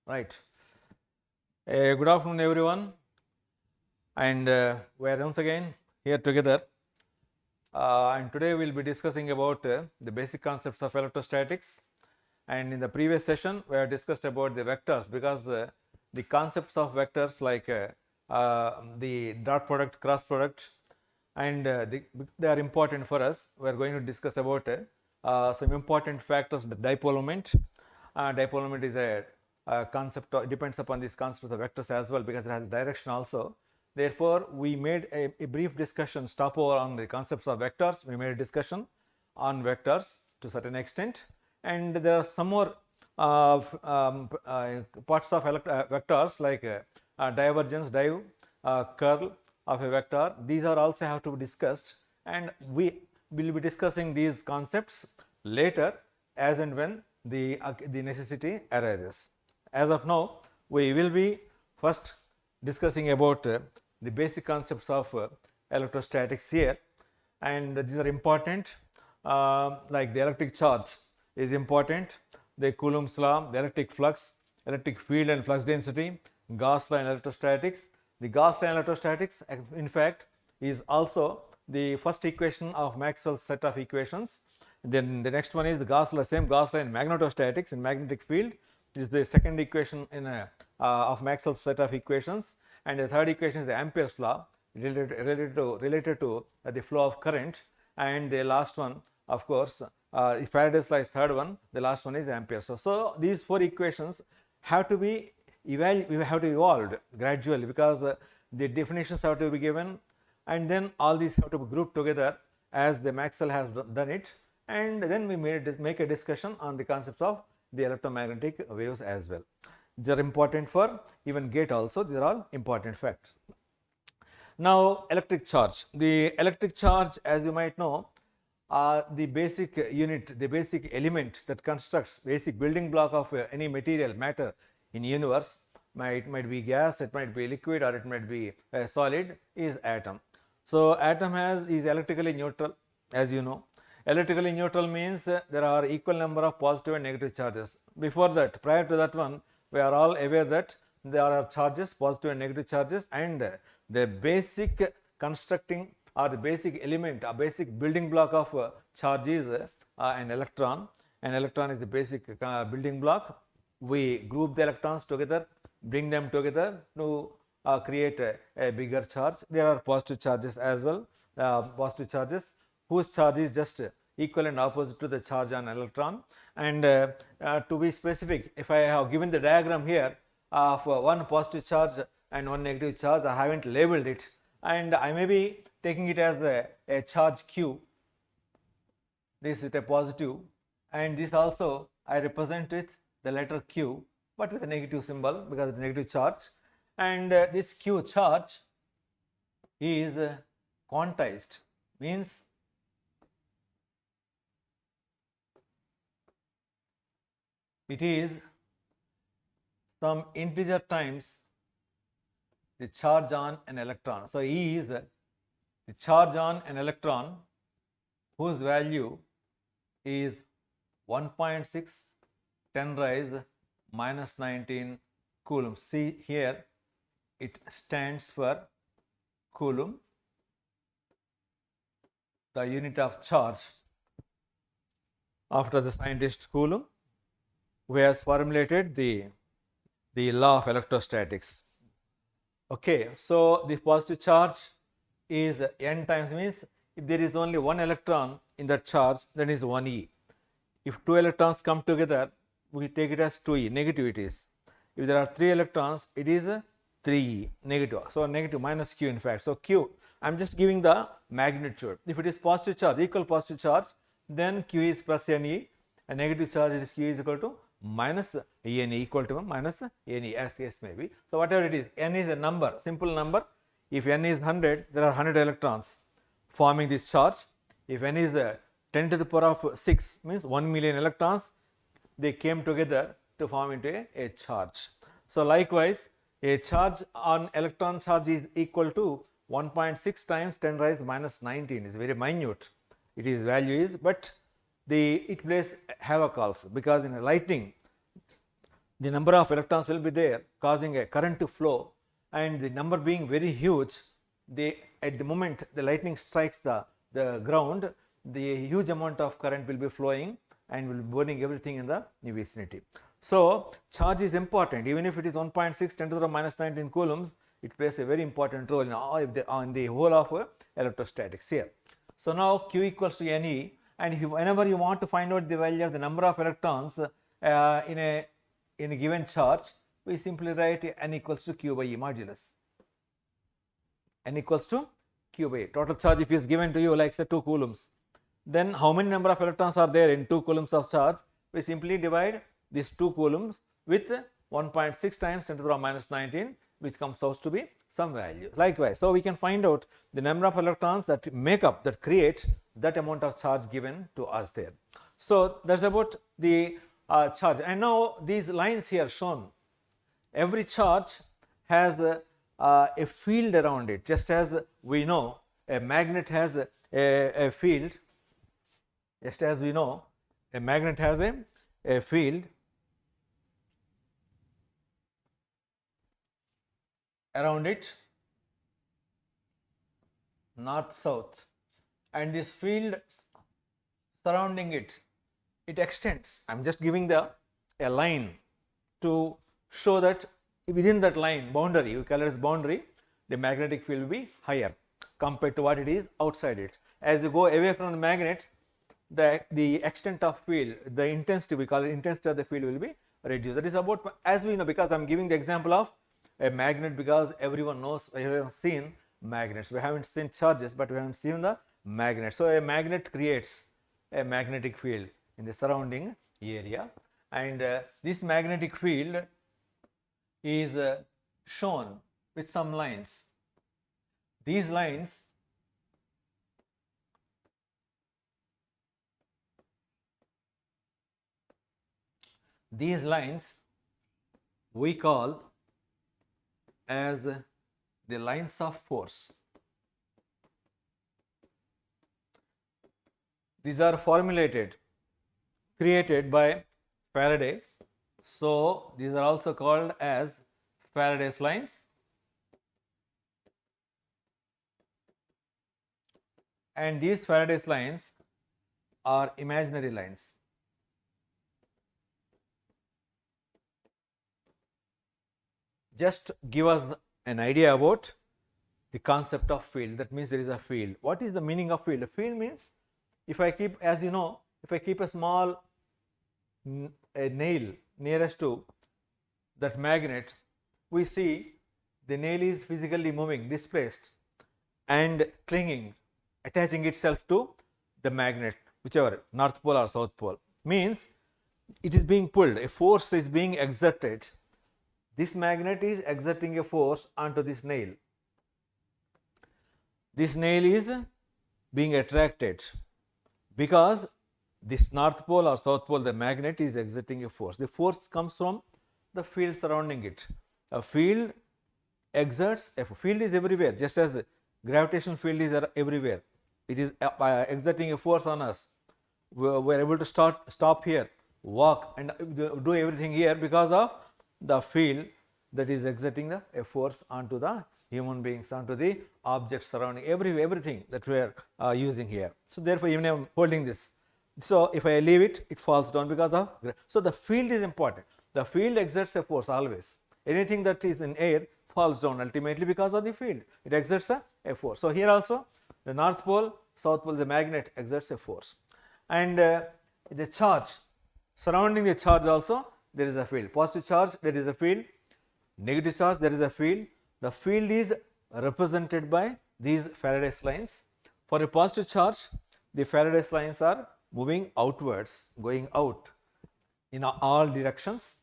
Right. Good afternoon, everyone, and we are once again here together. And today we'll be discussing about the basic concepts of electrostatics. And in the previous session, we have discussed about the vectors because the concepts of vectors like the dot product, cross product, and they are important for us. We are going to discuss about some important factors. The dipole moment. Dipole moment is a concept, depends upon this concept of the vectors as well because it has direction also. Therefore, we made a brief discussion, stopover on the concepts of vectors. We made a discussion on vectors to a certain extent, and there are some more parts of vectors like divergence, div, curl of a vector. These are also have to be discussed, and we will be discussing these concepts later as and when the necessity arises. As of now, we will be first discussing about the basic concepts of electrostatics here, and these are important like the electric charge is important, the Coulomb's law, the electric flux, electric field and flux density, Gauss law in electrostatics. The Gauss law in electrostatics in fact is also the first equation of Maxwell's set of equations. Then the next one is the Gauss law, same Gauss law in magnetostatics, in magnetic field. It is the second equation in of Maxwell's set of equations, and the third equation is the Ampere's law related to the flow of current, and the last one of course if Faraday's law is third one, the last one is Ampere. So these four equations have to be evolved gradually because the definitions have to be given, and then all these have to be grouped together as the Maxwell has done it, and then we make a discussion on the concepts of the electromagnetic waves as well. These are important for even gate also. These are all important facts. Now, electric charge. The electric charge, as you might know, the basic unit, the basic element that constructs basic building block of any material matter in universe. It might be gas, it might be liquid, or it might be solid, is atom. So atom is electrically neutral, as you know. Electrically neutral means there are equal number of positive and negative charges. Before that, prior to that one, we are all aware that there are charges, positive and negative charges, and the basic constructing or the basic element, a basic building block of charge is an electron. An electron is the basic building block. We group the electrons together, bring them together to create a bigger charge. There are positive charges as well, positive charges whose charge is just equal and opposite to the charge on electron. And to be specific, if I have given the diagram here of one positive charge and one negative charge, I haven't labeled it, and I may be taking it as a charge q. This is a positive, and this also I represent with the letter q, but with a negative symbol because it's a negative charge. And this q charge is quantized, means it is some integer times the charge on an electron. So E is the charge on an electron whose value is 1.6 10 raise minus 19 coulomb. See here, it stands for coulomb, the unit of charge after the scientist Coulomb, who has formulated the law of electrostatics. Okay, so the positive charge is n times, means if there is only one electron in that charge, then is 1e. If two electrons come together, we take it as 2e, negative it is. If there are 3 electrons, it is 3e, negative. So negative minus q in fact. So q, I am just giving the magnitude. If it is positive charge, equal positive charge, then q is plus ne, and negative charge is q is equal to minus n equal to minus n, as case may be. So whatever it is, n is a number, simple number. If n is 100, there are 100 electrons forming this charge. If n is 10 to the power of 6, means 1 million electrons, they came together to form into a charge. So likewise, a charge on electron charge is equal to 1.6 times 10 raised minus 19. Is very minute, it is value is, but it plays havoc also, because in a lightning the number of electrons will be there causing a current to flow, and the number being very huge, at the moment the lightning strikes the ground, the huge amount of current will be flowing and will be burning everything in the vicinity. So, charge is important. Even if it is 1.6 10 to the minus 19 coulombs, it plays a very important role in the whole of electrostatics here. So, now Q equals to Ne, and whenever you want to find out the value of the number of electrons in a given charge, we simply write N equals to Q by E modulus. N equals to Q by E. Total charge if is given to you like say 2 coulombs, then how many number of electrons are there in 2 coulombs of charge? We simply divide these 2 coulombs with 1.6 times 10 to the power minus 19, which comes out to be some value. Likewise, so we can find out the number of electrons that make up, that create that amount of charge given to us there. So, that is about the charge. And now these lines here shown, every charge has a field around it, just as we know a magnet has a field, just as we know a magnet has a field around it, north south, and this field surrounding it, it extends. I am just giving a line to show that within that line boundary, you call it as boundary, the magnetic field will be higher compared to what it is outside it. As you go away from the magnet, the extent of field, the intensity, we call it intensity of the field, will be reduced. That is about, as we know, because I am giving the example of a magnet, because everyone knows, everyone has seen magnets. We haven't seen charges, but we haven't seen the magnet. So, a magnet creates a magnetic field in the surrounding area, and this magnetic field is shown with some lines. These lines we call as the lines of force. These are created by Faraday. So, these are also called as Faraday's lines, and these Faraday's lines are imaginary lines. Just give us an idea about the concept of field. That means there is a field. What is the meaning of field? A field means, if I keep, as you know, if I keep a small nail nearest to that magnet, we see the nail is physically moving, displaced and clinging, attaching itself to the magnet, whichever, north pole or south pole. Means it is being pulled, a force is being exerted. This magnet is exerting a force onto this nail. This nail is being attracted because this north pole or south pole, the magnet is exerting a force. The force comes from the field surrounding it. A field exerts, a field is everywhere, just as gravitational field is everywhere. It is exerting a force on us. We are able to stop here, walk and do everything here because of the field that is exerting a force onto the human beings, onto the objects surrounding everything that we are using here. So, therefore, even I am holding this. So, if I leave it, it falls down because of. So, the field is important. The field exerts a force always. Anything that is in air falls down ultimately because of the field. It exerts a force. So, here also the north pole, south pole, the magnet exerts a force, and the charge surrounding the charge also there is a field. Positive charge, there is a field. Negative charge, there is a field. The field is represented by these Faraday's lines. For a positive charge, the Faraday's lines are moving outwards, going out in all directions,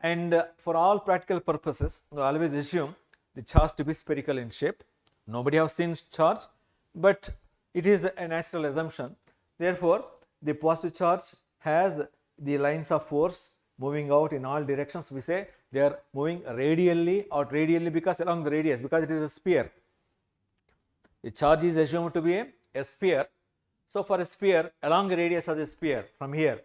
and for all practical purposes, we always assume the charge to be spherical in shape. Nobody has seen charge, but it is a natural assumption. Therefore, the positive charge has the lines of force moving out in all directions. We say they are moving radially out, radially because along the radius, because it is a sphere. The charge is assumed to be a sphere. So, for a sphere, along the radius of the sphere, from here,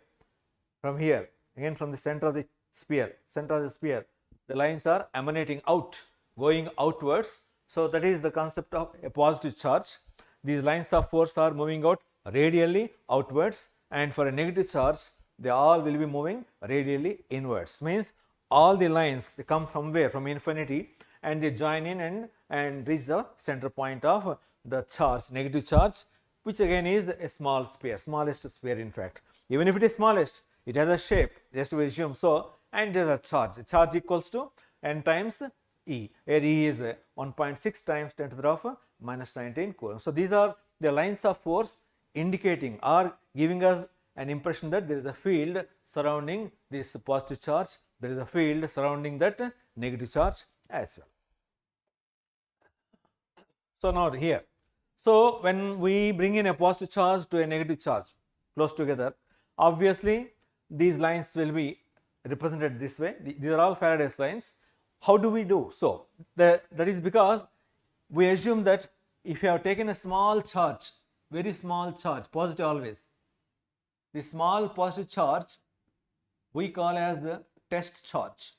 again from the center of the sphere, center of the sphere, the lines are emanating out, going outwards. So that is the concept of a positive charge. These lines of force are moving out radially outwards, and for a negative charge, they all will be moving radially inwards. Means all the lines, they come from where? From infinity, and they join in and reach the center point of the charge, negative charge, which again is a small sphere, smallest sphere in fact. Even if it is smallest, it has a shape, just we assume so, and there is a charge. The charge equals to n times E, where E is 1.6 times 10 to the power of minus 19 coulomb. So these are the lines of force indicating or giving us an impression that there is a field surrounding this positive charge, there is a field surrounding that negative charge as well. So now here, so when we bring in a positive charge to a negative charge close together, obviously these lines will be represented this way. These are all Faraday's lines. How do we do so? That is because we assume that if you have taken a small charge, very small charge, positive always, the small positive charge we call as the test charge.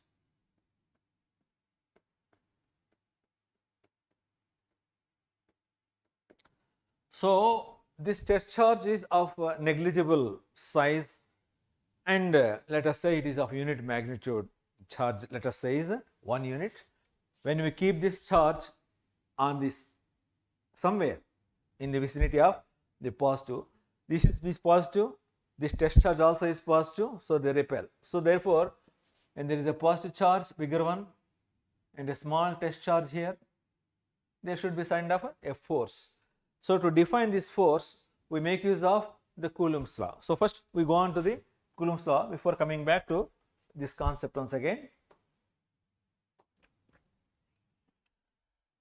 So this test charge is of negligible size, and let us say it is of unit magnitude. Charge, let us say, is 1 unit. When we keep this charge on this somewhere in the vicinity of the positive, this is positive, this test charge also is positive, so they repel. So therefore, when there is a positive charge, bigger one, and a small test charge here, there should be kind of a force. So to define this force, we make use of the Coulomb's law. So first we go on to the Coulomb's law before coming back to this concept once again.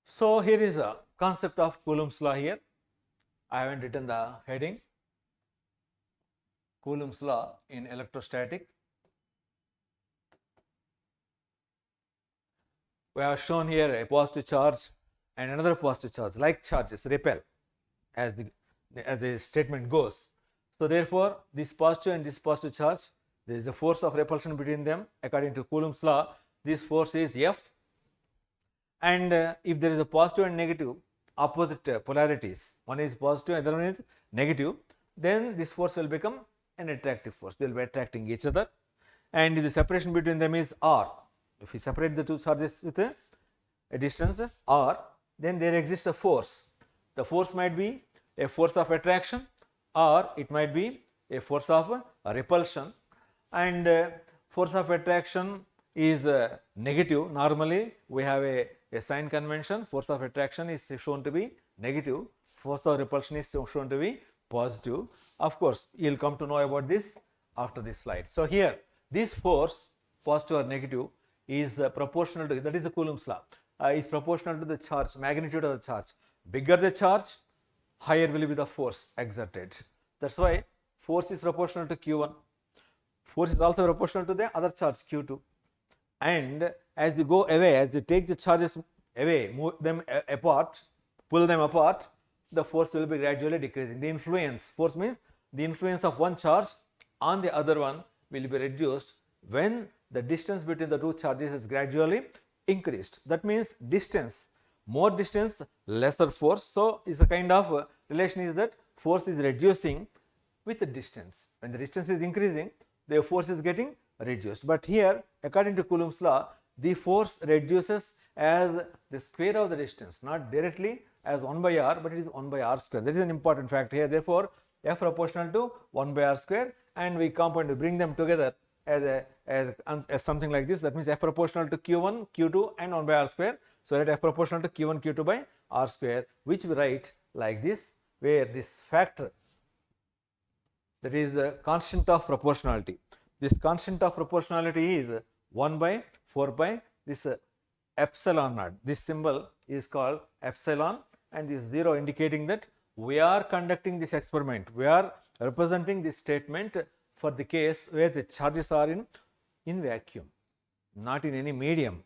So here is a concept of Coulomb's law here. I haven't written the heading. Coulomb's law in electrostatic. We have shown here a positive charge and another positive charge, like charges repel as the statement goes. So therefore, this positive and this positive charge, there is a force of repulsion between them. According to Coulomb's law, this force is F, and if there is a positive and negative opposite polarities, one is positive, other one is negative, then this force will become an attractive force. They will be attracting each other, and the separation between them is R. If we separate the two charges with a distance R, then there exists a force. The force might be a force of attraction, or it might be a force of repulsion, and force of attraction is negative. Normally we have a sign convention. Force of attraction is shown to be negative, force of repulsion is shown to be positive. Of course, you will come to know about this after this slide. So here this force, positive or negative, is proportional to, that is the Coulomb's law, is proportional to the charge, magnitude of the charge. Bigger the charge, higher will be the force exerted. That is why force is proportional to Q1. Force is also proportional to the other charge Q2. And as you go away, as you take the charges away, move them apart, pull them apart, the force will be gradually decreasing. The influence, force means the influence of one charge on the other one will be reduced when the distance between the two charges is gradually increased. That means distance, more distance, lesser force. So it's a kind of relation is that force is reducing with the distance. When the distance is increasing, the force is getting reduced. But here, according to Coulomb's law, the force reduces as the square of the distance, not directly as 1 by r, but it is 1 by r square. That is an important fact here. Therefore, F proportional to 1 by r square, and we compound to bring them together as something like this. That means F proportional to Q1, Q2 and 1 by r square. So let F proportional to Q1, Q2 by r square, which we write like this, where this factor, that is the constant of proportionality. This constant of proportionality is 1 by 4 pi this epsilon naught. This symbol is called epsilon, and this 0 indicating that we are conducting this experiment. We are representing this statement for the case where the charges are in vacuum, not in any medium,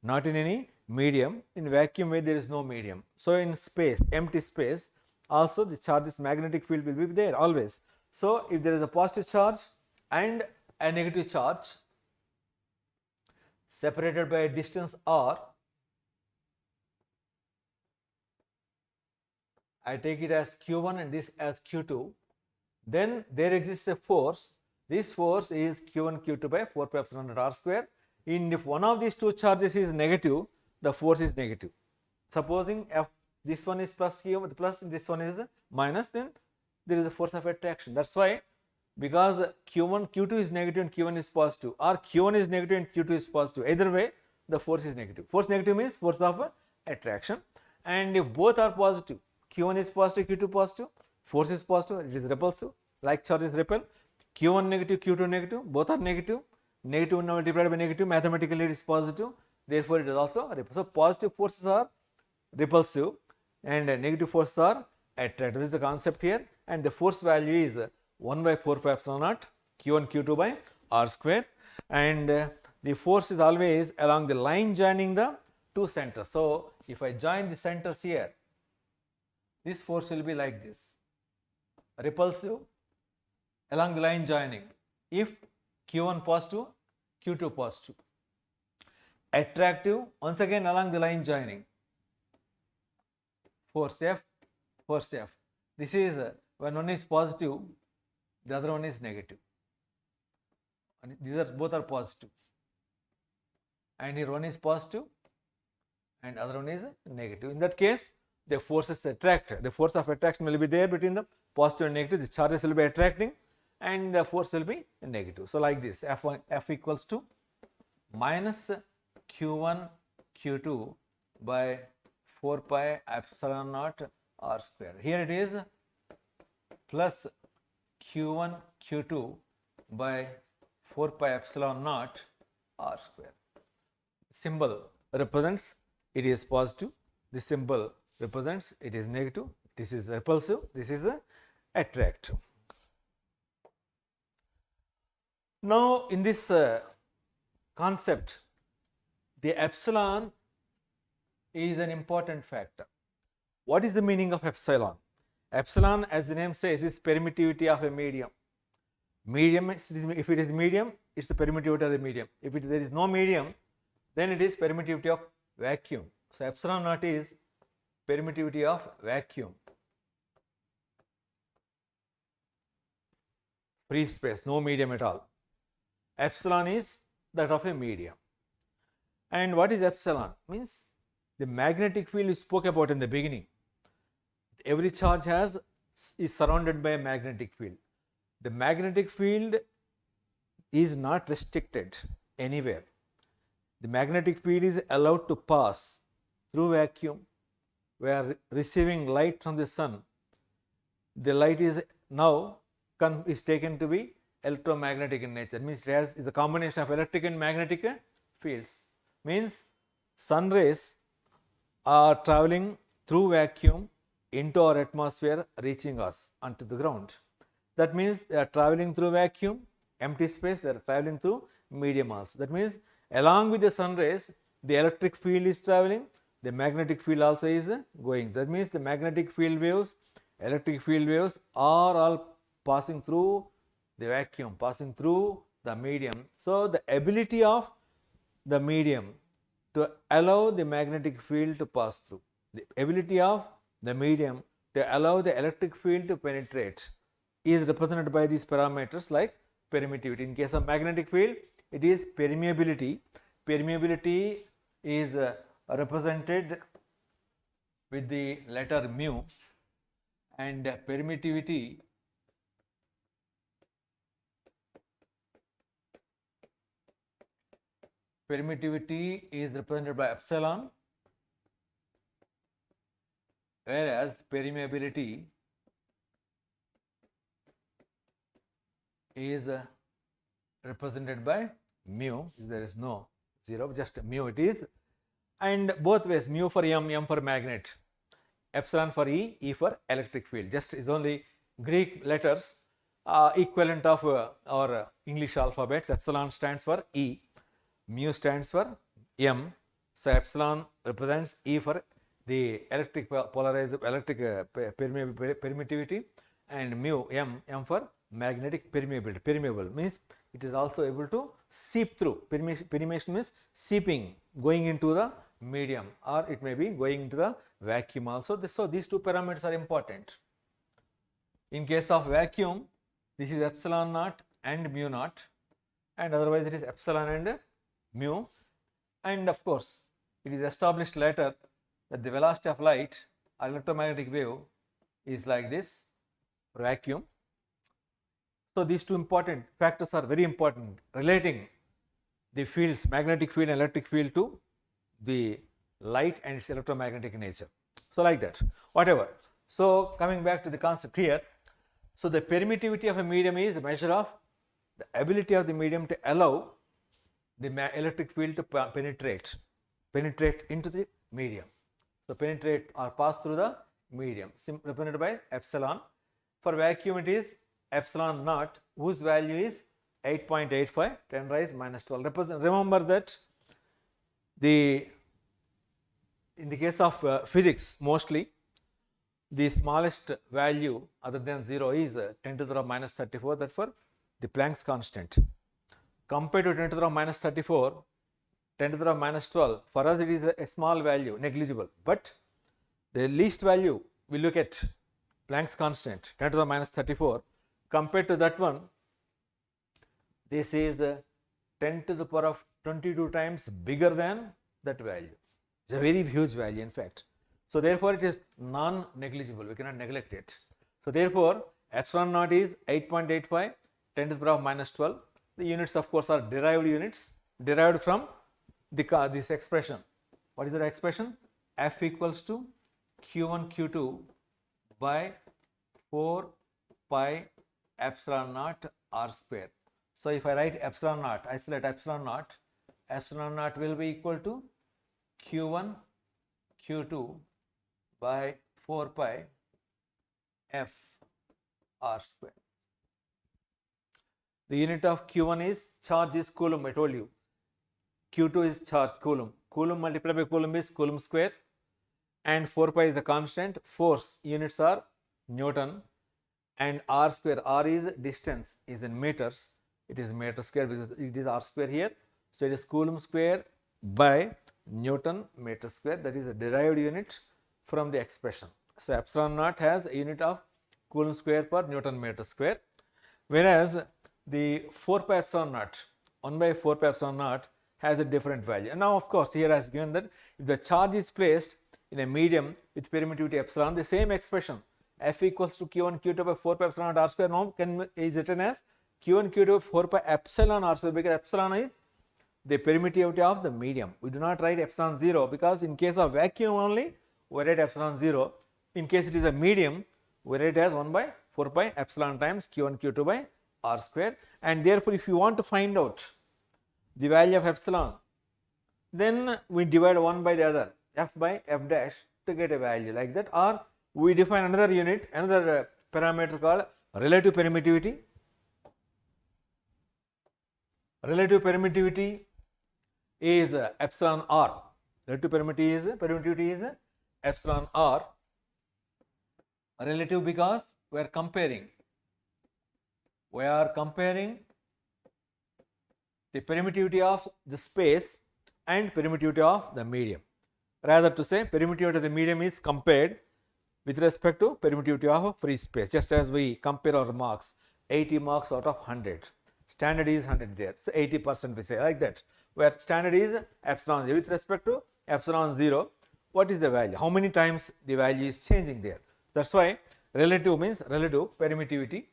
not in any medium, in vacuum where there is no medium. So in space, empty space, also the charge's magnetic field will be there always. So if there is a positive charge and a negative charge, separated by a distance r, I take it as q1 and this as q2, then there exists a force. This force is q1 q2 by 4 pi epsilon naught r square. And if one of these two charges is negative, the force is negative. Supposing f this one is plus q plus this one is minus, then there is a force of attraction. That's why, because q1 q2 is negative and q1 is positive, or q1 is negative and q2 is positive, either way the force is negative. Force negative means force of attraction. And if both are positive, q1 is positive, q2 positive, force is positive, it is repulsive, like charges repel. q1 negative, q2 negative, both are negative, negative multiplied by negative, mathematically it is positive, therefore it is also repulsive. So positive forces are repulsive and negative forces are attractive. This is the concept here, and the force value is 1 by 4 pi epsilon naught q1 q2 by r square, and the force is always along the line joining the two centers. So if I join the centers here, this force will be like this, repulsive along the line joining if q1 positive, q2 positive, attractive once again along the line joining, force F, force F. This is when one is positive, the other one is negative. And these are both are positive, and here one is positive and other one is negative. In that case, the forces attract. The force of attraction will be there between the positive and negative. The charges will be attracting, and the force will be negative. So like this, F equals to minus q1 q2 by 4 pi epsilon naught r square. Here it is plus q1 q2 by 4 pi epsilon naught r square. Symbol represents it is positive, this symbol represents it is negative, this is repulsive, this is attractive. Now in this concept, the epsilon is an important factor. What is the meaning of epsilon? Epsilon, as the name says, is permittivity of a medium. Medium, if it is medium, it's the permittivity of the medium. If there is no medium, then it is permittivity of vacuum. So epsilon naught is permittivity of vacuum, free space, no medium at all. Epsilon is that of a medium. And what is epsilon? Means the magnetic field we spoke about in the beginning. Every charge is surrounded by a magnetic field. The magnetic field is not restricted anywhere. The magnetic field is allowed to pass through vacuum. We are receiving light from the sun. The light is now taken to be electromagnetic in nature. Means it is a combination of electric and magnetic fields. Means sun rays are traveling through vacuum into our atmosphere, reaching us onto the ground. That means they are traveling through vacuum, empty space, they are traveling through medium also. That means along with the sun rays, the electric field is traveling, the magnetic field also is going. That means the magnetic field waves, electric field waves are all passing through the vacuum, passing through the medium. So the ability of the medium to allow the magnetic field to pass through, the ability of the medium to allow the electric field to penetrate is represented by these parameters like permittivity. In case of magnetic field, it is permeability. Permeability is represented with the letter mu, and permittivity is represented by epsilon, whereas permeability is represented by mu. There is no 0, just mu it is, and both ways, mu for m for magnet, epsilon for E for electric field. Just is only Greek letters equivalent of our English alphabets. Epsilon stands for E, mu stands for m. So epsilon represents E for the electric permittivity, and mu m for magnetic permeability. Permeable means it is also able to seep through. Permeation means seeping, going into the medium, or it may be going into the vacuum also. So these two parameters are important. In case of vacuum, this is epsilon naught and mu naught, and otherwise it is epsilon and mu. And of course, it is established later that the velocity of light or electromagnetic wave is like this, vacuum. So these two important factors are very important, relating the fields, magnetic field and electric field, to the light and its electromagnetic nature. So like that, whatever. So coming back to the concept here, so the permittivity of a medium is a measure of the ability of the medium to allow the electric field to penetrate into the medium. So penetrate or pass through the medium, represented by epsilon. For vacuum it is epsilon naught, whose value is 8.85 10 raised minus 12. Remember that in the case of physics, mostly the smallest value other than 0 is 10 to the power minus 34, that for the Planck's constant. Compared to 10 to the power minus 34, 10 to the power minus 12, for us it is a small value, negligible. But the least value, we look at Planck's constant, 10 to the power minus 34. Compared to that one, this is 10 to the power of 22 times bigger than that value. It's a very huge value, in fact. So therefore it is non-negligible, we cannot neglect it. So therefore epsilon naught is 8.85 10 to the power of minus 12. The units of course are derived units, derived from this expression. What is that expression? F equals to Q1 Q2 by 4 pi epsilon naught r square. So if I write epsilon naught, isolate epsilon naught will be equal to Q1 Q2 by 4 pi f r square. The unit of Q1 is charge, is coulomb, I told you. Q2 is charge, coulomb. Coulomb multiplied by coulomb is coulomb square, and 4 pi is the constant. Force units are Newton, and r square, r is distance, is in meters. It is meter square because it is r square here. So it is coulomb square by Newton meter square. That is a derived unit from the expression. So epsilon naught has a unit of coulomb square per Newton meter square, whereas the 4 pi epsilon naught, 1 by 4 pi epsilon naught, has a different value. And now of course here has given that if the charge is placed in a medium with permittivity epsilon, the same expression F equals to Q1 Q2 by 4 pi epsilon naught r square now is written as Q1 Q2 by 4 pi epsilon r square, because epsilon is the permittivity of the medium. We do not write epsilon 0 because in case of vacuum only we write epsilon 0. In case it is a medium, we write as 1 by 4 pi epsilon times Q1 Q2 by r square. And therefore if you want to find out the value of epsilon, then we divide one by the other, f by f dash, to get a value like that. Or we define another unit, another parameter called relative permittivity. Relative permittivity is epsilon r. Relative permittivity is epsilon r. Relative because we are comparing the permittivity of the space and permittivity of the medium. Rather to say, permittivity of the medium is compared with respect to permittivity of free space, just as we compare our marks, 80 marks out of 100. Standard is 100 there, so 80% we say, like that, where standard is epsilon 0. With respect to epsilon 0, what is the value? How many times the value is changing there? That is why relative means relative permittivity.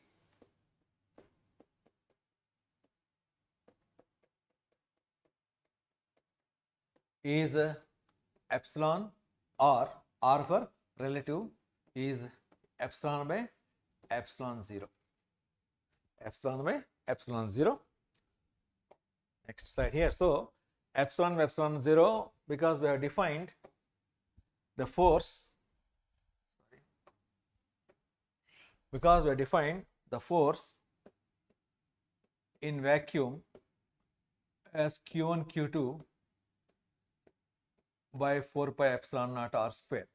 Is epsilon r, r for relative is epsilon by epsilon 0. Epsilon by epsilon 0. Next slide here. So epsilon by epsilon 0, because we have defined the force, in vacuum as Q1 Q2 by 4 pi epsilon naught r square.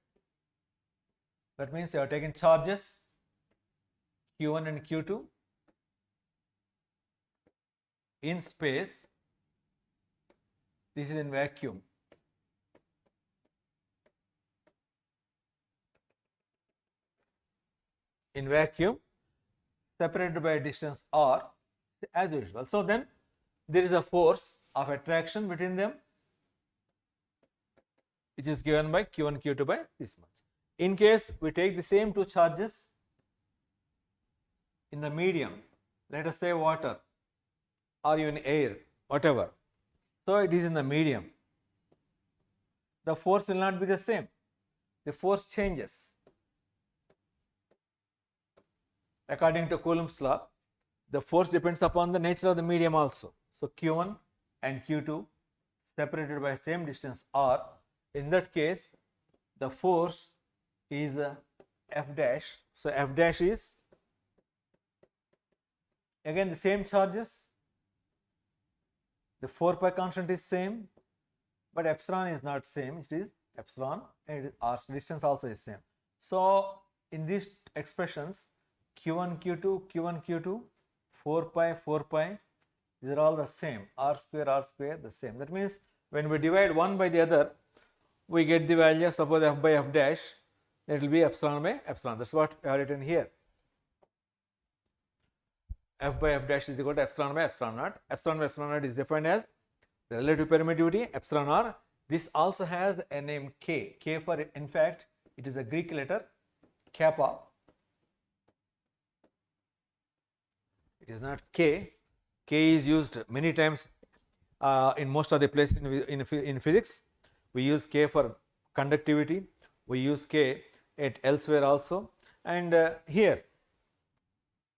That means you have taken charges Q1 and Q2 in space This is in vacuum. In vacuum, separated by a distance r as usual. So then there is a force of attraction between them, which is given by Q1, Q2 by this much. In case we take the same two charges in the medium, let us say water or even air, whatever. So it is in the medium. The force will not be the same. The force changes. According to Coulomb's law, the force depends upon the nature of the medium also. So Q1 and Q2 separated by same distance r. In that case, the force is F dash. So F dash is again the same charges. The 4 pi constant is same, but epsilon is not same. It is epsilon and r distance also is same. So in these expressions, Q1, Q2, Q1, Q2, 4 pi, these are all the same. R square, the same. That means when we divide one by the other, we get the value of suppose F by F dash, that will be epsilon by epsilon. That's what I have written here. F by F dash is equal to epsilon by epsilon naught. Epsilon by epsilon naught is defined as the relative permittivity, epsilon r. This also has a name K. K for, in fact, it is a Greek letter, kappa. It is not K. K is used many times in most of the places in physics. We use K for conductivity. We use K at elsewhere also. And here,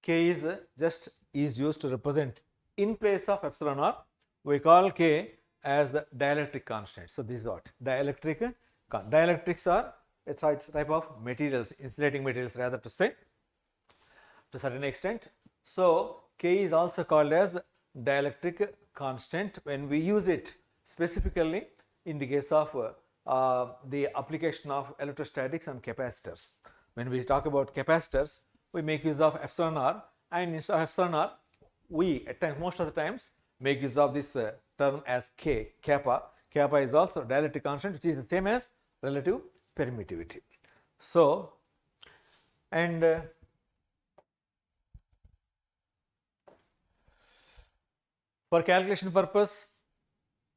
K is just is used to represent in place of epsilon r. We call K as the dielectric constant. So this is what dielectric. Dielectrics are a type of materials, insulating materials rather to say, to a certain extent. So K is also called as dielectric constant when we use it specifically in the case of the application of electrostatics and capacitors. When we talk about capacitors, we make use of epsilon r, and instead of epsilon r, we at times, most of the times, make use of this term as K, kappa. Kappa is also dielectric constant, which is the same as relative permittivity. So, and for calculation purpose,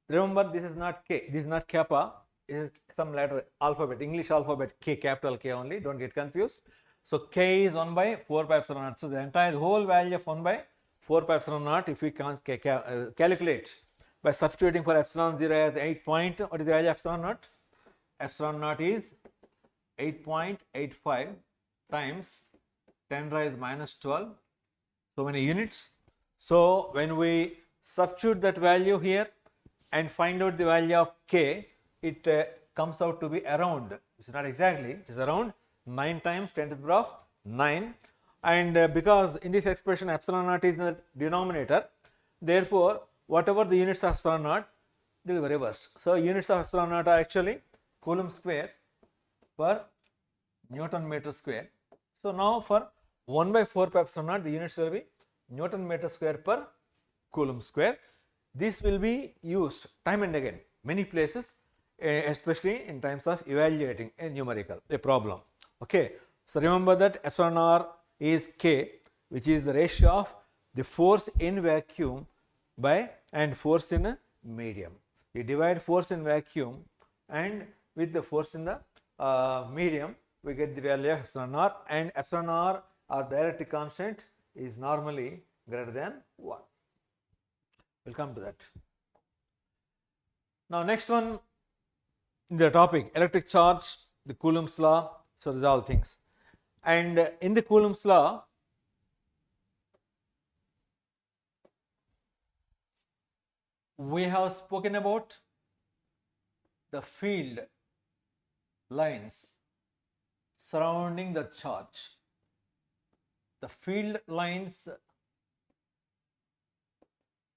remember this is not K, this is not kappa, it is some letter alphabet, English alphabet K, capital K only, don't get confused. So K is 1 by 4 pi epsilon naught. So the entire whole value of 1 by 4 pi epsilon naught, if we calculate by substituting for epsilon 0 as 8 point, what is the value of epsilon naught? Epsilon naught is 8.85 times 10 raise minus 12, so many units. So when we substitute that value here and find out the value of K, it comes out to be around, it's not exactly, it is around 9 times 10 to the power of 9, and because in this expression epsilon naught is in the denominator, therefore whatever the units of epsilon naught, they will be reversed. So units of epsilon naught are actually Coulomb square per Newton meter square. So now for 1 by 4 pi epsilon naught, the units will be Newton meter square per Coulomb square. This will be used time and again, many places, especially in times of evaluating a numerical, a problem. Okay. So remember that epsilon r is K, which is the ratio of the force in vacuum by and force in a medium. You divide force in vacuum and with the force in the medium, we get the value of epsilon r, and epsilon r or dielectric constant is normally greater than 1. We'll come to that. Now next one in the topic, electric charge, the Coulomb's law. So these are all things. And in the Coulomb's law, we have spoken about the field lines surrounding the charge. The field lines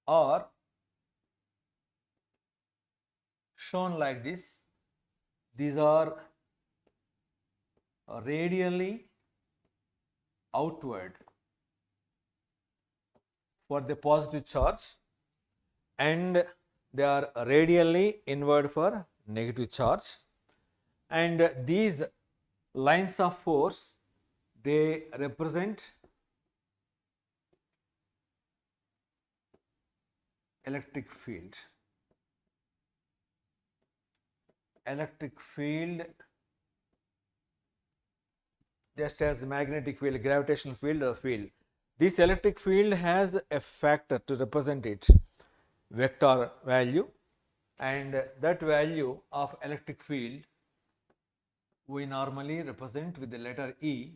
are shown like this. These are radially outward for the positive charge and they are radially inward for negative charge, and these lines of force, they represent electric field. Electric field, just as magnetic field, gravitational field or field. This electric field has a factor to represent it, vector value, and that value of electric field we normally represent with the letter E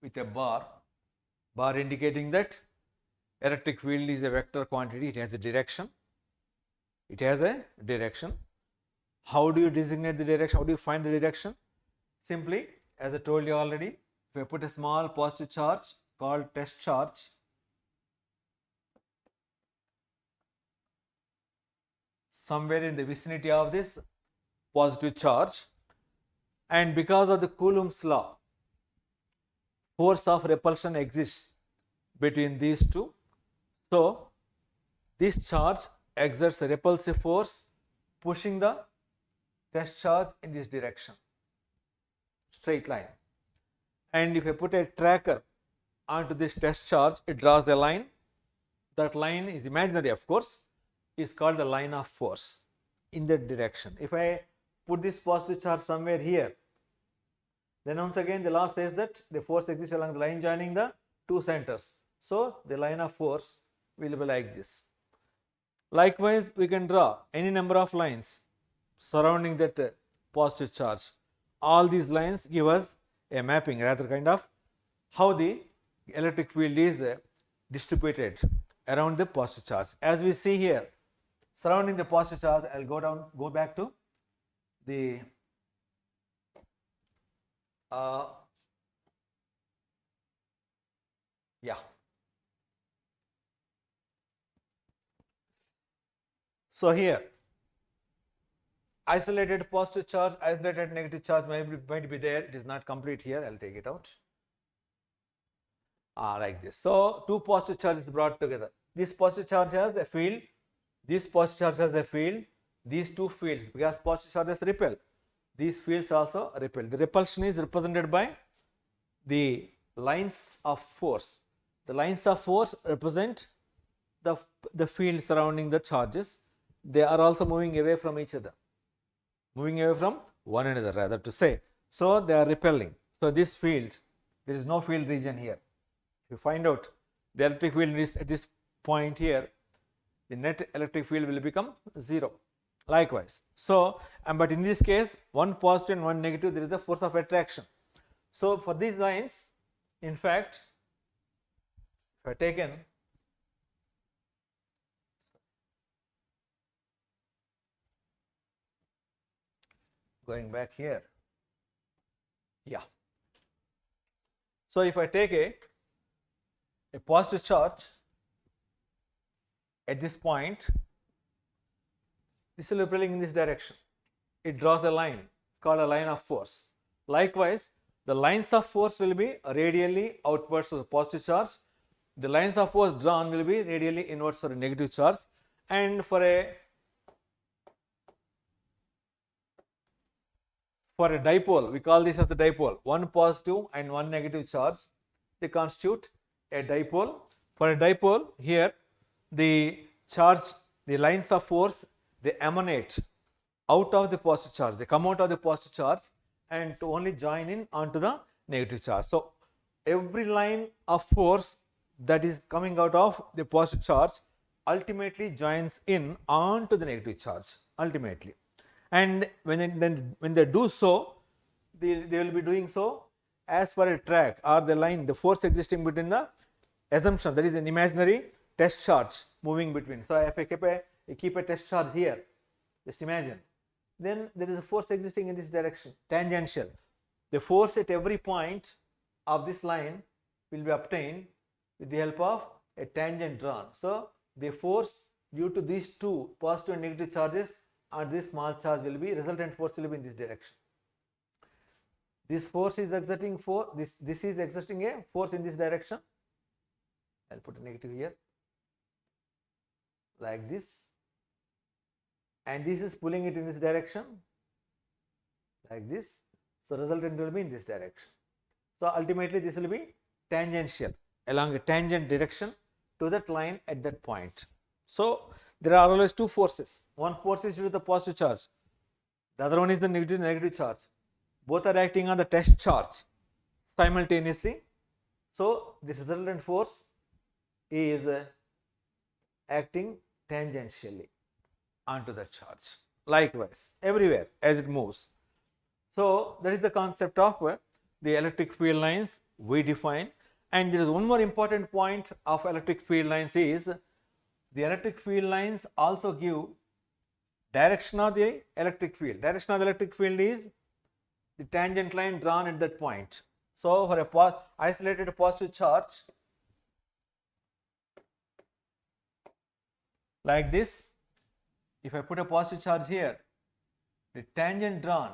with a bar indicating that electric field is a vector quantity, it has a direction. It has a direction. How do you designate the direction? How do you find the direction? Simply, as I told you already, if I put a small positive charge called test charge, somewhere in the vicinity of this positive charge, and because of the Coulomb's law, force of repulsion exists between these two. So, this charge exerts a repulsive force pushing the test charge in this direction, straight line. And if I put a tracker onto this test charge, it draws a line. That line is imaginary, of course, is called the line of force in that direction. If I put this positive charge somewhere here, then once again the law says that the force exists along the line joining the two centers. So, the line of force will be like this. Likewise, we can draw any number of lines surrounding that positive charge. All these lines give us a mapping, rather kind of how the electric field is distributed around the positive charge. As we see here, surrounding the positive charge, I will go back to the So, here isolated positive charge, isolated negative charge might be there, it is not complete here, I will take it out. Like this. So, two positive charges brought together. This positive charge has a field, this positive charge has a field, these two fields, because positive charges repel, these fields also repel. The repulsion is represented by the lines of force. The lines of force represent the field surrounding the charges. They are also moving away from each other, moving away from one another, rather to say. So, they are repelling. So, this field, there is no field region here. If you find out the electric field is at this point here, the net electric field will become 0. Likewise. So, but in this case, one positive and one negative, there is the force of attraction. So, for these lines, in fact, if I have taken going back here, so if I take a positive charge at this point, this will be repelling in this direction. It draws a line, it's called a line of force. Likewise, the lines of force will be radially outwards for the positive charge. The lines of force drawn will be radially inwards for a negative charge, and for a dipole, we call this as the dipole, one positive and one negative charge, they constitute a dipole. For a dipole, here the charge, the lines of force, they emanate out of the positive charge, they come out of the positive charge and to only join in onto the negative charge. So, every line of force that is coming out of the positive charge ultimately joins in onto the negative charge ultimately. And when they do so, they will be doing so as per a track or the line, the force existing between the assumption, that is an imaginary test charge moving between. So, if I keep a test charge here, just imagine, then there is a force existing in this direction, tangential. The force at every point of this line will be obtained with the help of a tangent drawn. So, the force due to these two positive and negative charges and this small charge will be, resultant force will be in this direction. This force is exerting this is exerting a force in this direction. I will put a negative here like this. and this is pulling it in this direction like this. So resultant will be in this direction. So ultimately this will be tangential along a tangent direction to that line at that point. So there are always two forces. One force is due to the positive charge, the other one is the negative charge. Both are acting on the test charge simultaneously. So this resultant force is acting tangentially onto the charge. Likewise, everywhere as it moves. So that is the concept of the electric field lines we define. And there is one more important point of electric field lines is the electric field lines also give direction of the electric field. Direction of the electric field is the tangent line drawn at that point. So for a isolated positive charge like this, if I put a positive charge here, the tangent drawn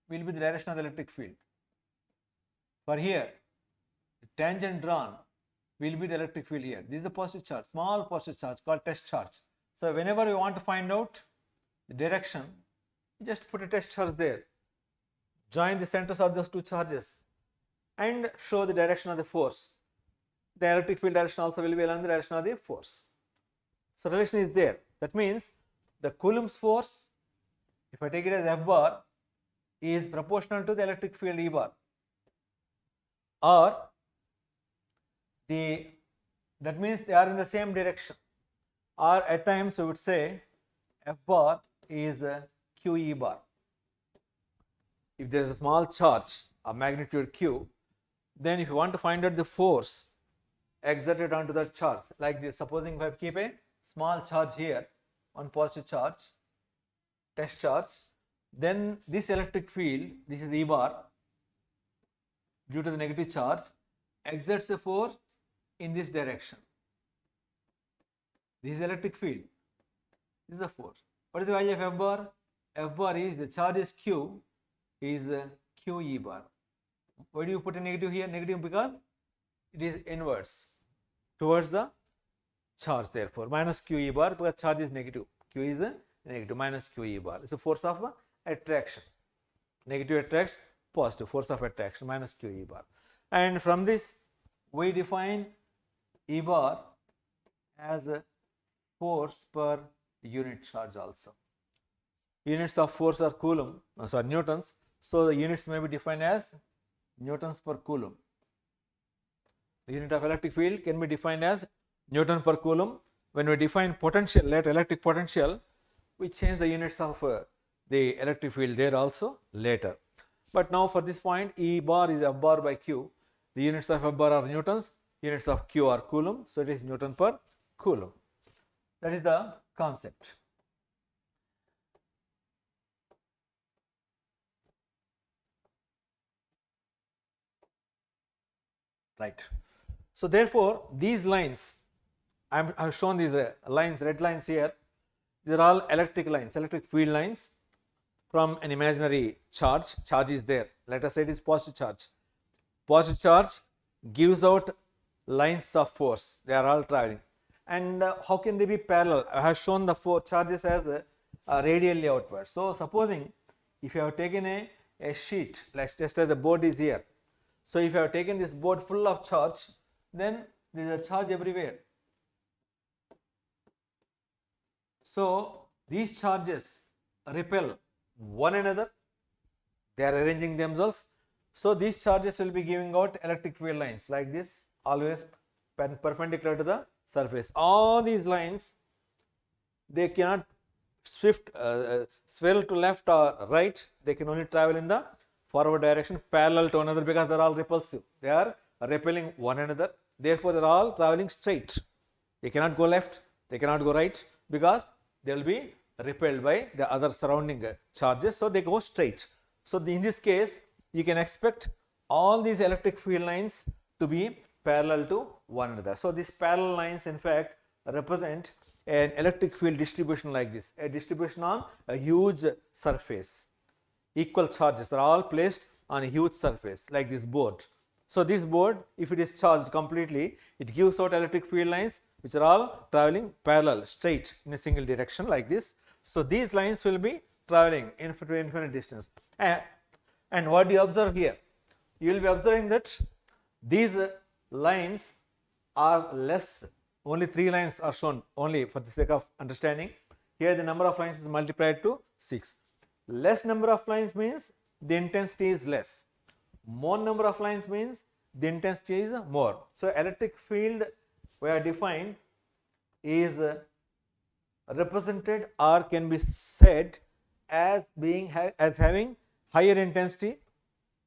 will be the direction of the electric field. For here, the tangent drawn will be the electric field here. This is the positive charge, small positive charge called test charge. So whenever you want to find out the direction, you just put a test charge there, join the centers of those two charges and show the direction of the force. The electric field direction also will be along the direction of the force. So relation is there. That means the Coulomb's force, if I take it as F bar, is proportional to the electric field E bar, or that means they are in the same direction, or at times we would say F bar is Q E bar. If there is a small charge of magnitude Q, then if you want to find out the force exerted onto that charge, like this, supposing if I keep a small charge here, one positive charge, test charge, then this electric field, this is E bar, due to the negative charge, exerts a force in this direction. This is electric field, this is the force. What is the value of F bar? F bar is, the charge is Q, is Q E bar. Why do you put a negative here? Negative because it is inverse towards the charge, therefore minus Q E bar, because charge is negative, Q is negative, minus Q E bar. It's a force of attraction. Negative attracts positive, force of attraction, minus Q E bar. And from this we define E bar as a force per unit charge also. Units of force are Coulomb, newtons. So the units may be defined as newtons per Coulomb. The unit of electric field can be defined as Newton per Coulomb. When we define potential, later electric potential, we change the units of the electric field there also later. But now for this point, E bar is F bar by Q. The units of F bar are newtons, units of Q are Coulomb, so it is Newton per Coulomb. That is the concept. Right. So therefore, these lines, I have shown these lines, red lines here, these are all electric lines, electric field lines from an imaginary charge. Charge is there, let us say it is positive charge. Positive charge gives out lines of force, they are all traveling. And how can they be parallel? I have shown the four charges as radially outward. So supposing if you have taken a sheet, let's just say the board is here. So if you have taken this board full of charge, then there is a charge everywhere. So these charges repel one another, they are arranging themselves. So these charges will be giving out electric field lines like this, always perpendicular to the surface. All these lines, they cannot swirl to left or right, they can only travel in the forward direction parallel to another, because they are all repulsive, they are repelling one another, therefore they are all traveling straight. They cannot go left, they cannot go right, because they will be repelled by the other surrounding charges, so they go straight. So in this case, you can expect all these electric field lines to be parallel to one another. So these parallel lines in fact represent an electric field distribution like this, a distribution on a huge surface. Equal charges are all placed on a huge surface like this board. So this board, if it is charged completely, it gives out electric field lines which are all traveling parallel, straight in a single direction like this. So these lines will be traveling infinite distance. And what do you observe here? You will be observing that these lines are less, only 3 lines are shown only for the sake of understanding. Here the number of lines is multiplied to 6. Less number of lines means the intensity is less. More number of lines means the intensity is more. So electric field we have defined is represented or can be said as being as having higher intensity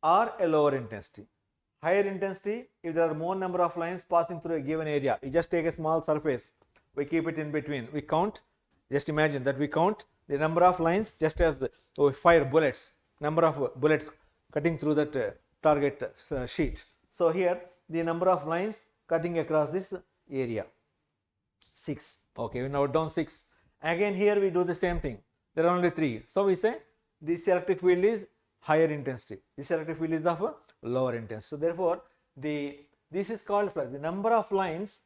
or a lower intensity. Higher intensity if there are more number of lines passing through a given area. You just take a small surface, we keep it in between, we count, just imagine that we count the number of lines just as we fire bullets, number of bullets cutting through that target sheet. So here the number of lines cutting across this area, 6. Okay, we note down 6. Again here we do the same thing, there are only 3. So we say this electric field is higher intensity, this electric field is of a lower intensity. So therefore this is called flux. The number of lines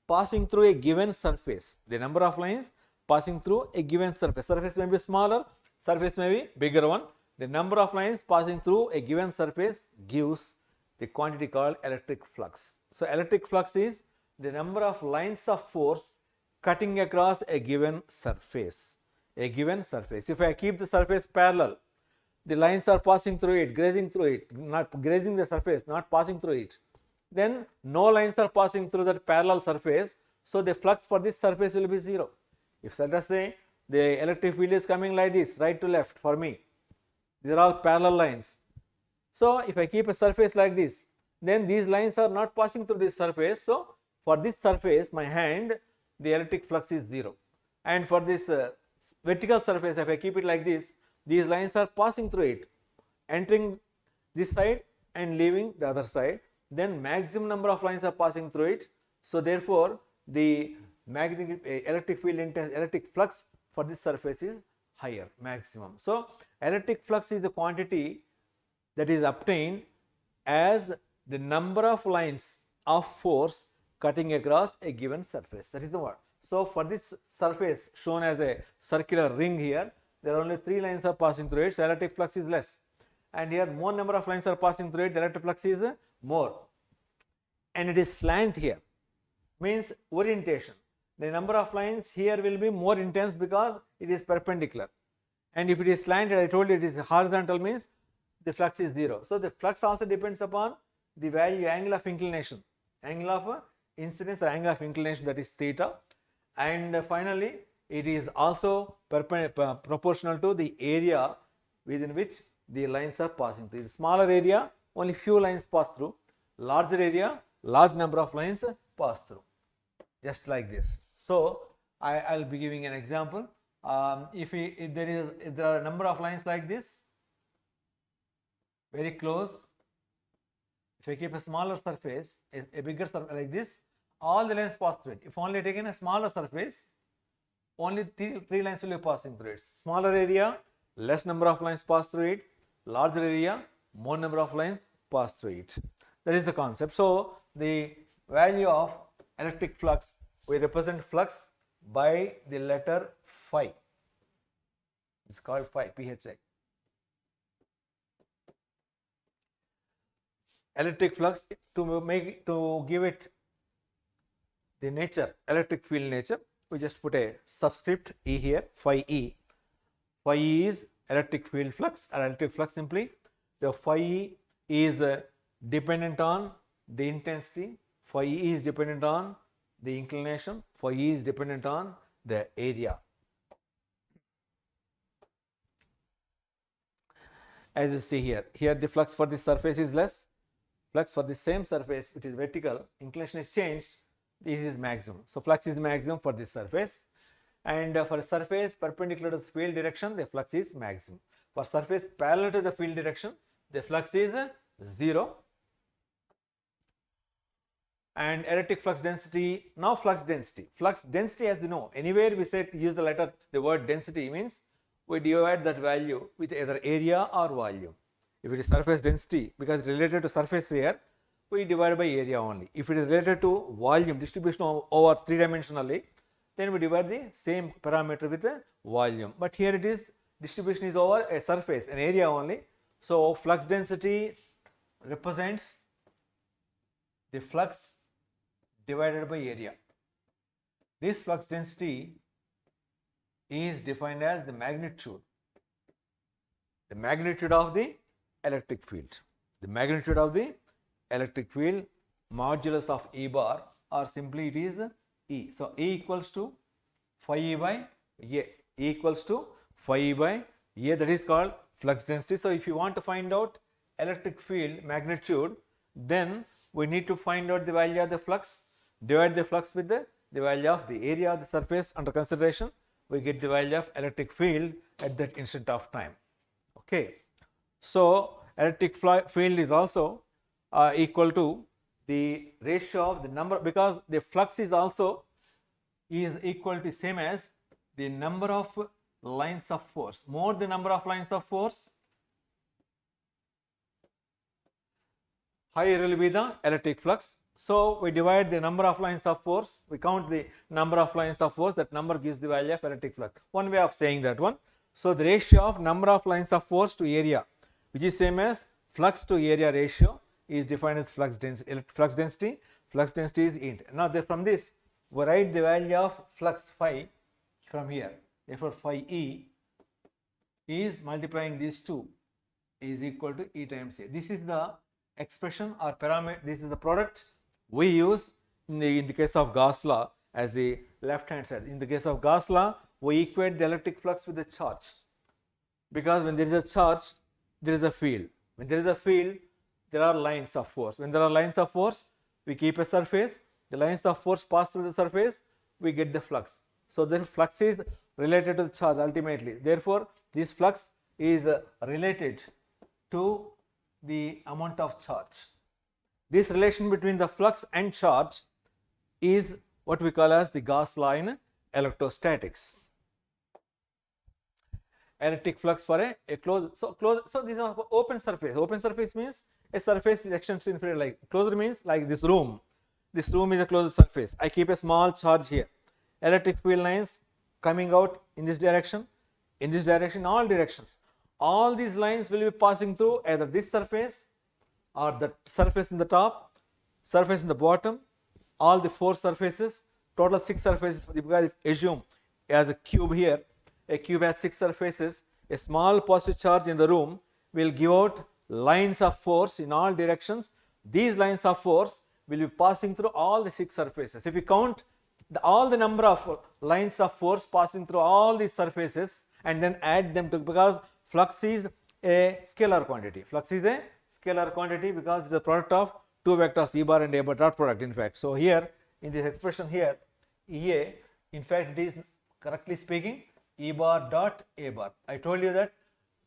passing through a given surface, the number of lines passing through a given surface, surface may be smaller, surface may be bigger one, the number of lines passing through a given surface gives the quantity called electric flux. So electric flux is the number of lines of force cutting across a given surface, a given surface. If I keep the surface parallel, the lines are passing through it, grazing through it, not grazing the surface, not passing through it, then no lines are passing through that parallel surface, so the flux for this surface will be 0. If let us say the electric field is coming like this, right to left for me, these are all parallel lines. So if I keep a surface like this, then these lines are not passing through this surface, so for this surface my hand, the electric flux is 0. And for this vertical surface, if I keep it like this, these lines are passing through it, entering this side and leaving the other side, then maximum number of lines are passing through it. So therefore the magnetic electric field intense electric flux for this surface is higher, maximum. So electric flux is the quantity that is obtained as the number of lines of force cutting across a given surface, that is the word. So for this surface shown as a circular ring here, there are only 3 lines are passing through it, so electric flux is less, and here more number of lines are passing through it, the electric flux is more, and it is slant here, means orientation. The number of lines here will be more intense because it is perpendicular, and if it is slanted, I told you it is horizontal, means the flux is 0. So the flux also depends upon the value angle of inclination, angle of incidence or angle of inclination, that is theta, and finally it is also proportional to the area within which the lines are passing through. In smaller area, only few lines pass through, larger area, large number of lines pass through, just like this. So I will be giving an example. If there are a number of lines like this, very close, if I keep a smaller surface, a bigger surface like this, all the lines pass through it. If only taken a smaller surface, only 3 lines will be passing through it. Smaller area, less number of lines pass through it, larger area, more number of lines pass through it. That is the concept. So the value of electric flux, we represent flux by the letter phi. It's called phi, phi. Electric flux, to give it the nature, electric field nature, we just put a subscript E here, phi E. Phi E is electric field flux or electric flux simply. The phi E is dependent on the intensity, phi E is dependent on the inclination, phi E is dependent on the area. As you see here, here the flux for this surface is less, flux for the same surface which is vertical, inclination is changed, this is maximum. So flux is maximum for this surface, and for a surface perpendicular to the field direction, the flux is maximum. For surface parallel to the field direction, the flux is 0. And electric flux density, now flux density as you know, anywhere we say use the word density means we divide that value with either area or volume. If it is surface density, because it is related to surface here, we divide by area only. If it is related to volume, distribution over 3-dimensionally, then we divide the same parameter with the volume. But here it is, distribution is over a surface, an area only. So flux density represents the flux divided by area. This flux density is defined as the magnitude of the electric field. The magnitude of the electric field, modulus of E bar, or simply it is E. So E equals to phi E by A. E equals to phi E by A, that is called flux density. So if you want to find out electric field magnitude, then we need to find out the value of the flux, divide the flux with the value of the area of the surface under consideration, we get the value of electric field at that instant of time. Okay. So electric field is also equal to the ratio of the number, because the flux is also equal to same as the number of lines of force. More the number of lines of force, higher will be the electric flux. So we divide the number of lines of force, we count the number of lines of force, that number gives the value of electric flux. One way of saying that one. So the ratio of number of lines of force to area, which is same as flux to area ratio, is defined as flux density. Flux density is int. Now from this we write the value of flux phi from here. Therefore phi E is multiplying these two is equal to E times A. This is the expression or parameter, this is the product we use in the case of Gauss law as the left hand side. In the case of Gauss law, we equate the electric flux with the charge, because when there is a charge, there is a field. When there is a field, there are lines of force. When there are lines of force, we keep a surface, the lines of force pass through the surface, we get the flux. So the flux is related to the charge ultimately. Therefore this flux is related to the amount of charge. This relation between the flux and charge is what we call as the Gauss law in electrostatics. Electric flux for a closed, so this is open surface. Open surface means a surface is extends to infinity. Like closed means like this room. This room is a closed surface. I keep a small charge here. Electric field lines coming out in this direction, all directions. All these lines will be passing through either this surface or the surface in the top, surface in the bottom, all the 4 surfaces, total 6 surfaces. Because if assume as a cube here, a cube has 6 surfaces, a small positive charge in the room will give out lines of force in all directions. These lines of force will be passing through all the 6 surfaces. If we count all the number of lines of force passing through all these surfaces and then add them to, because flux is a scalar quantity. Flux is a scalar quantity because it is the product of 2 vectors E bar and A bar, dot product in fact. So here in this expression here, EA, in fact it is correctly speaking E bar dot A bar. I told you that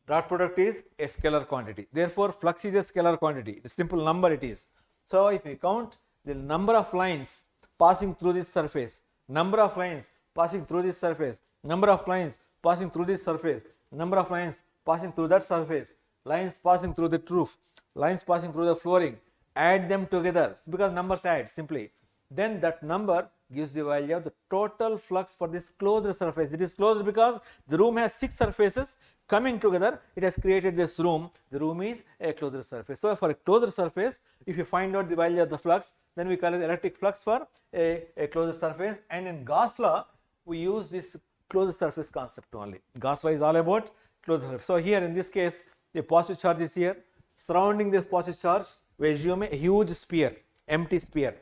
dot product is a scalar quantity. Therefore flux is a scalar quantity, a simple number it is. So if we count the number of lines passing through this surface, number of lines passing through this surface, number of lines passing through this surface, number of lines passing through that surface, lines passing through the roof, lines passing through the flooring, add them together because numbers add simply, then that number gives the value of the total flux for this closed surface. It is closed because the room has 6 surfaces coming together, it has created this room. The room is a closed surface. So for a closed surface, if you find out the value of the flux, then we call it electric flux for a closed surface. And in Gauss law, we use this closed surface concept only. Gauss law is all about closed surface. So here in this case, the positive charge is here. Surrounding this positive charge, we assume a huge sphere, empty sphere.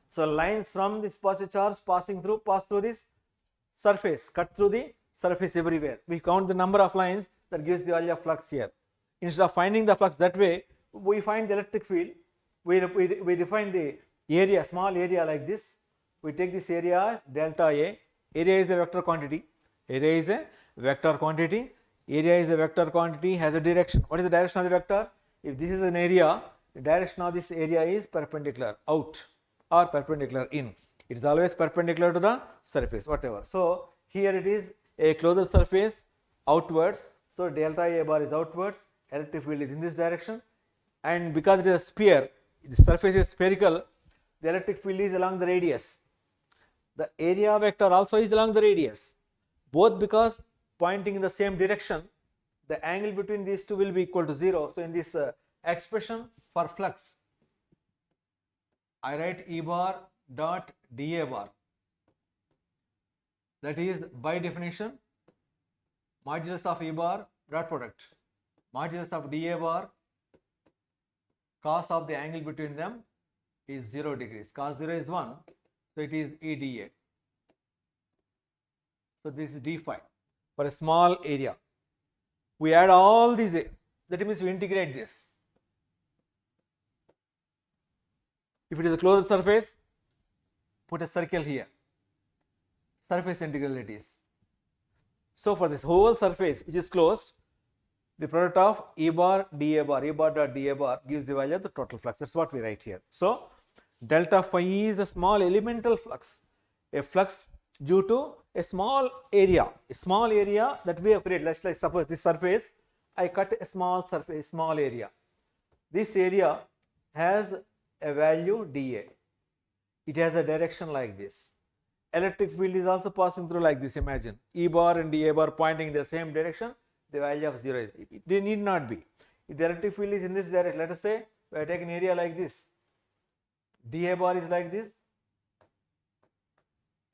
So lines from this positive charge pass through this surface, cut through the surface everywhere. We count the number of lines, that gives the value of flux here. Instead of finding the flux that way, we find the electric field. We define the area, small area like this. We take this area as delta A. Area is a vector quantity. Area is a vector quantity. Area is a vector quantity, has a direction. What is the direction of the vector? If this is an area, the direction of this area is perpendicular out or perpendicular in. It is always perpendicular to the surface, whatever. So here it is a closed surface outwards. So delta A bar is outwards, electric field is in this direction, and because it is a sphere, the surface is spherical, the electric field is along the radius. the area vector also is along the radius, both because pointing in the same direction, the angle between these two will be equal to 0. So, in this expression for flux, I write E bar dot dA bar, that is by definition modulus of E bar dot product modulus of dA bar cos of the angle between them is 0 degrees, cos 0 is 1, so it is EdA. So, this is d phi for a small area. We add all these, that means we integrate this. If it is a closed surface, put a circle here, surface integral it is. So, for this whole surface which is closed, the product of E bar dA bar, E bar dot dA bar gives the value of the total flux. That is what we write here. So, delta phi is a small elemental flux, a flux due to a small area that we have created. Let's like suppose this surface, I cut a small surface, small area. This area has a value dA. It has a direction like this. Electric field is also passing through like this. Imagine E bar and dA bar pointing in the same direction. The value of 0 is, they need not be. If the electric field is in this direction, let us say we have taken area like this, dA bar is like this,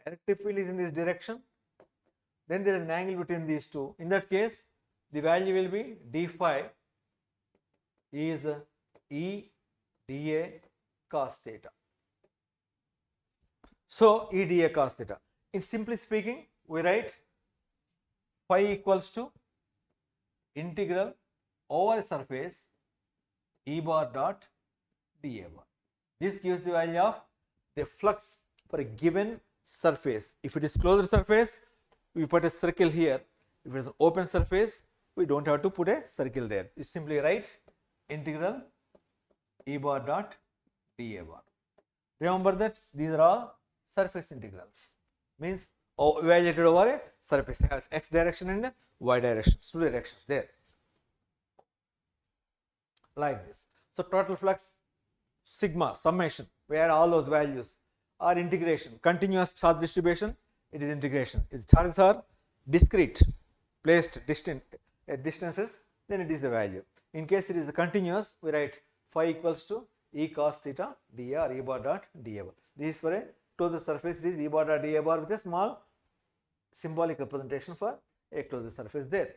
electric field is in this direction, then there is an angle between these two. In that case, the value will be d phi is E dA cos theta. So, E dA cos theta. In simply speaking, we write phi equals to integral over a surface E bar dot dA bar. This gives the value of the flux for a given surface. If it is closed surface, we put a circle here. If it is an open surface, we do not have to put a circle there. You simply write integral E bar dot dA bar. Remember that these are all surface integrals, means evaluated over a surface, has x direction and y direction, two directions there, like this. So, total flux sigma summation, we add all those values, or integration, continuous charge distribution, it is integration. If charges are discrete, placed distant distances, then it is the value. In case it is continuous, we write phi equals to E cos theta dA or E bar dot dA bar. This is for a closed surface, it is E bar dot dA bar with a small symbolic representation for a closed surface there.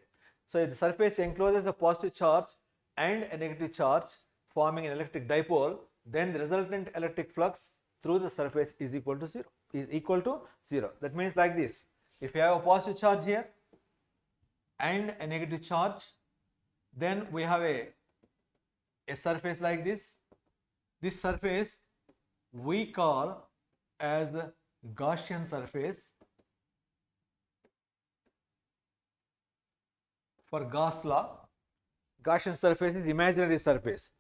So, if the surface encloses a positive charge and a negative charge forming an electric dipole, then the resultant electric flux through the surface is equal to 0. That means like this, if you have a positive charge here and a negative charge, then we have a surface like this. This surface we call as the Gaussian surface. For Gauss law, Gaussian surface is imaginary surface.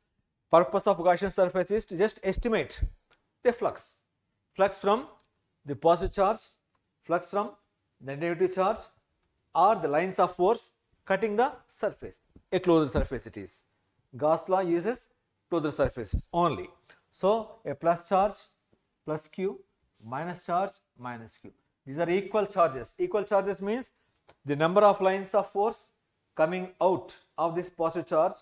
Purpose of Gaussian surface is to just estimate the flux from the positive charge, flux from the negative charge, or the lines of force cutting the surface. A closed surface it is. Gauss law uses closed surfaces only. So, a plus charge plus q, minus charge minus q. These are equal charges. Equal charges means the number of lines of force coming out of this positive charge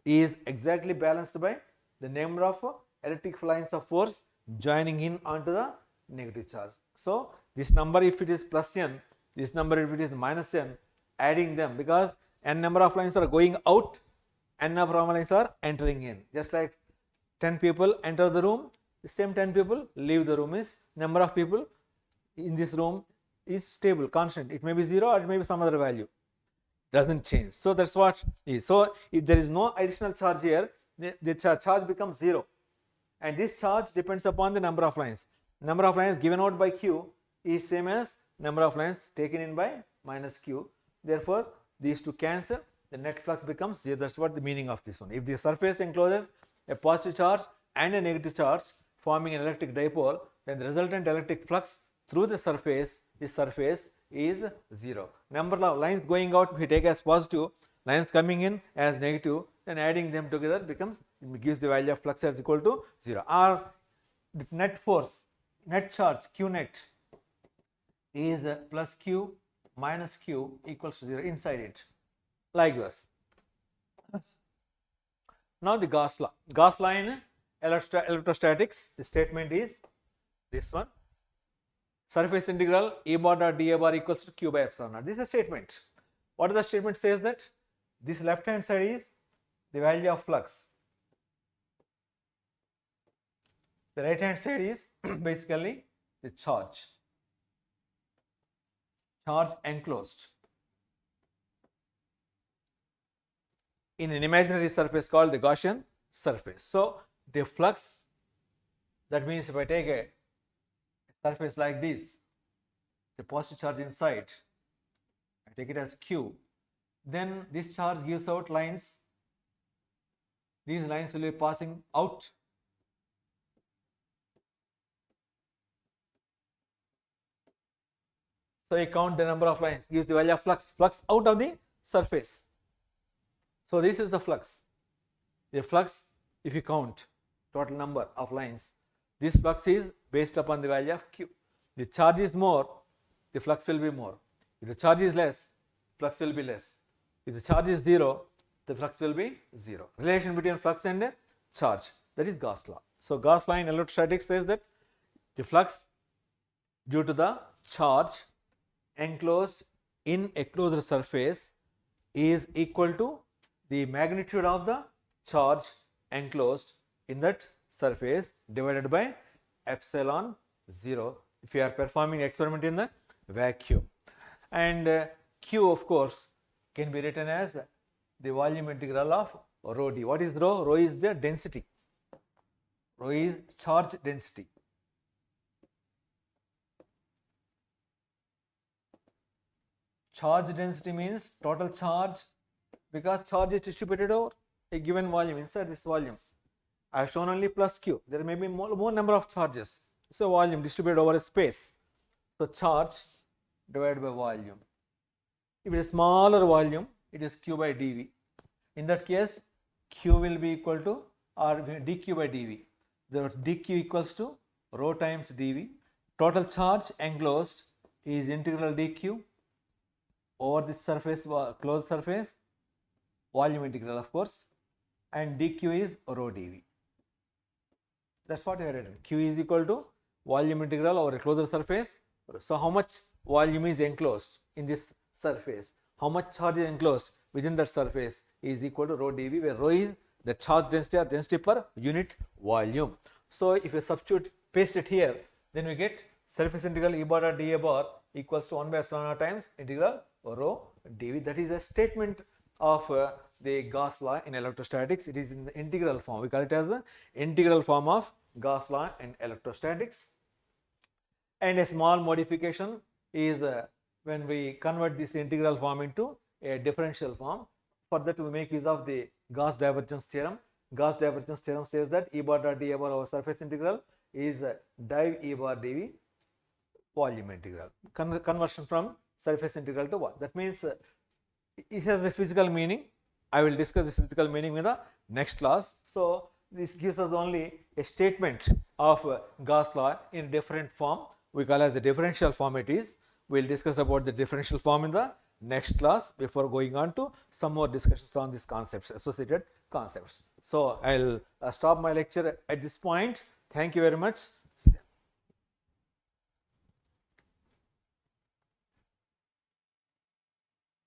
is exactly balanced by the number of electric lines of force joining in onto the negative charge. So, this number if it is plus n, this number if it is minus n, adding them, because n number of lines are going out, n number of lines are entering in. Just like 10 people enter the room, the same 10 people leave the room, is number of people in this room is stable, constant. It may be 0 or it may be some other value, does not change. So, that is what is. So, if there is no additional charge here, the charge becomes 0, and this charge depends upon the number of lines. Number of lines given out by q is same as number of lines taken in by minus q. Therefore, these two cancel, the net flux becomes 0. That is what the meaning of this one. If the surface encloses a positive charge and a negative charge forming an electric dipole, then the resultant electric flux through the surface is 0. Number of lines going out if we take as positive, lines coming in as negative, then adding them together gives the value of flux as equal to 0. Or the net force, net charge q net is plus q minus q equals to 0 inside it, like this. Now the Gauss law. Gauss law in electrostatics, the statement is this one. Surface integral E bar dot dA bar equals to q by epsilon naught. This is a statement. What is the statement says that this left hand side is the value of flux. The right hand side is basically the charge enclosed in an imaginary surface called the Gaussian surface. So the flux, that means if I take a surface like this, the positive charge inside, I take it as q, then this charge gives out lines. These lines will be passing out. So you count the number of lines, gives the value of flux out of the surface. So this is the flux. The flux, if you count total number of lines, this flux is based upon the value of q. The charge is more, the flux will be more. If the charge is less, flux will be less. If the charge is 0, the flux will be 0. Relation between flux and charge, that is Gauss law. So Gauss law in electrostatics says that the flux due to the charge enclosed in a closed surface is equal to the magnitude of the charge enclosed in that surface divided by epsilon 0 if you are performing experiment in the vacuum. And q of course can be written as the volume integral of rho d. What is rho? Rho is the density. Rho is charge density. Charge density means total charge, because charge is distributed over a given volume inside this volume. I have shown only plus q. There may be more number of charges. So volume distributed over a space. So charge divided by volume. If it is smaller volume, it is q by dv. In that case, q will be equal to or dq by dv. The dq equals to rho times dv. Total charge enclosed is integral dq over this surface, closed surface, volume integral of course, and dq is rho dv. That's what I have written. Q is equal to volume integral over a closed surface. So how much volume is enclosed in this surface? How much charge is enclosed within that surface is equal to rho dv, where rho is the charge density or density per unit volume. So if you substitute, paste it here, then we get surface integral E bar dot dA bar equals to 1 by epsilon naught times integral rho dv. That is a statement of the Gauss law in electrostatics. It is in the integral form. We call it as the integral form of Gauss law in electrostatics. And a small modification is when we convert this integral form into a differential form. For that we make use of the Gauss divergence theorem. Gauss divergence theorem says that E bar dot dA bar over surface integral is div E bar dv volume integral. Conversion from surface integral to what? That means it has a physical meaning. I will discuss this physical meaning in the next class. So this gives us only a statement of Gauss law in different form. We call as the differential form it is. We will discuss about the differential form in the next class before going on to some more discussions on these concepts, associated concepts. So I will stop my lecture at this point. Thank you very much.